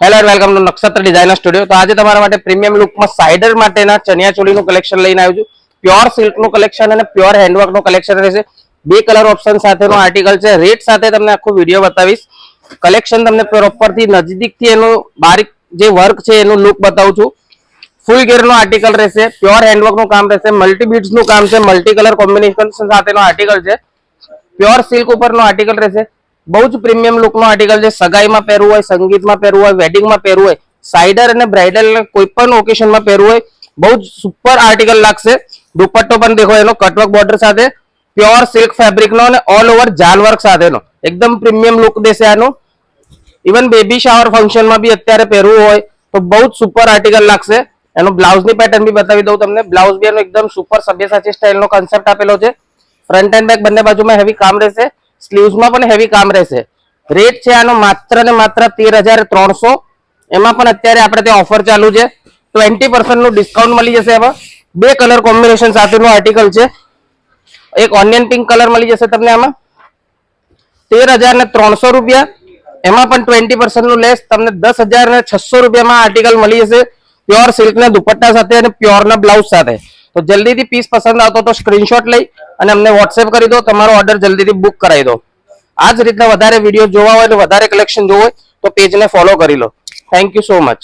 Hello and welcome to નક્ષત્ર designer studio. તો આજે તમારા માટે પ્રીમિયમ લુકમાં સાઇડર માટેના ચણિયા ચોળીનું કલેક્શન લઈને આવ્યો છું। પ્યોર સિલ્કનું કલેક્શન અને પ્યોર હેન્ડવર્કનું કલેક્શન રહેશે। બે કલર ઓપ્શન સાથેનો આર્ટિકલ છે। રેટ સાથે તમને આખો વિડીયો બતાવીશ। કલેક્શન તમને પ્રોપરથી નજીકથી એનું બારીક જે વર્ક છે એનું લુક બતાવું છું। ફૂલ ગેરનો આર્ટિકલ રહેશે। પ્યોર હેન્ડવર્કનું કામ રહેશે। મલ્ટી બીડ્સનું કામ છે। મલ્ટી કલર કોમ્બિનેશન સાથેનો આર્ટિકલ છે। પ્યોર સિલ્ક ઉપરનો આર્ટિકલ રહેશે। બહુ જ પ્રીમિયમ લુકનો આર્ટિકલ છે। સગાઈમાં પહેરવું હોય, સંગીતમાં પહેરવું હોય, વેડિંગમાં પહેરવું હોય, સાઇડર અને બ્રાઇડલ કોઈ પણ ઓકેશનમાં પહેરવું હોય, બહુ જ સુપર આર્ટિકલ લાગશે। દુપટ્ટો પણ દેખો એનો કટવર્ક બોર્ડર સાથે પ્યોર સિલ્ક ફેબ્રિકનો અને ઓલ ઓવર જાલ વર્ક સાથેનો એકદમ પ્રીમિયમ લુક દેશે આનો। ઇવન બેબી શાવર ફંક્શનમાં બી અત્યારે પહેરવું હોય તો બહુ જ સુપર આર્ટિકલ લાગશે। એનો બ્લાઉઝની પેટર્ન બી બતાવી દઉં તમને। બ્લાઉઝ બી એનો એકદમ સુપર સબ્યસાચી સ્ટાઇલનો કોન્સેપ્ટ આપેલો છે। ફ્રન્ટ એન્ડ બેક બંને બાજુમાં હેવી કામ રહેશે। સ્લીવ્સમાં પણ હેવી કામ રહેશે। રેટ છે આનો માત્ર ને માત્ર 13,300। એમાં પણ અત્યારે આપણે ત્યાં ઓફર ચાલુ છે। 20% નું ડિસ્કાઉન્ટ મળી જશે। એમાં બે કલર કોમ્બિનેશન સાથેનું આર્ટિકલ છે। એક ઓનિયન પિંક કલર મળી જશે તમને આમાં 13,300 રૂપિયા। એમાં પણ 20% નું લેસ તમને 10,600 રૂપિયામાં આર્ટિકલ મળી જશે। પ્યોર સિલ્કના દુપટ્ટા સાથે અને પ્યોરના બ્લાઉઝ સાથે। તો જલ્દીથી પીસ પસંદ આવતો તો સ્ક્રીનશોટ લઈ અને અમને વોટ્સએપ કરી દો। તમારો ઓર્ડર જલ્દીથી બુક કરાવી દો। આ જ રીતના વધારે વિડીયો જોવા હોય અને વધારે કલેક્શન જોવું હોય તો પેજને ફોલો કરી લો। Thank you so much.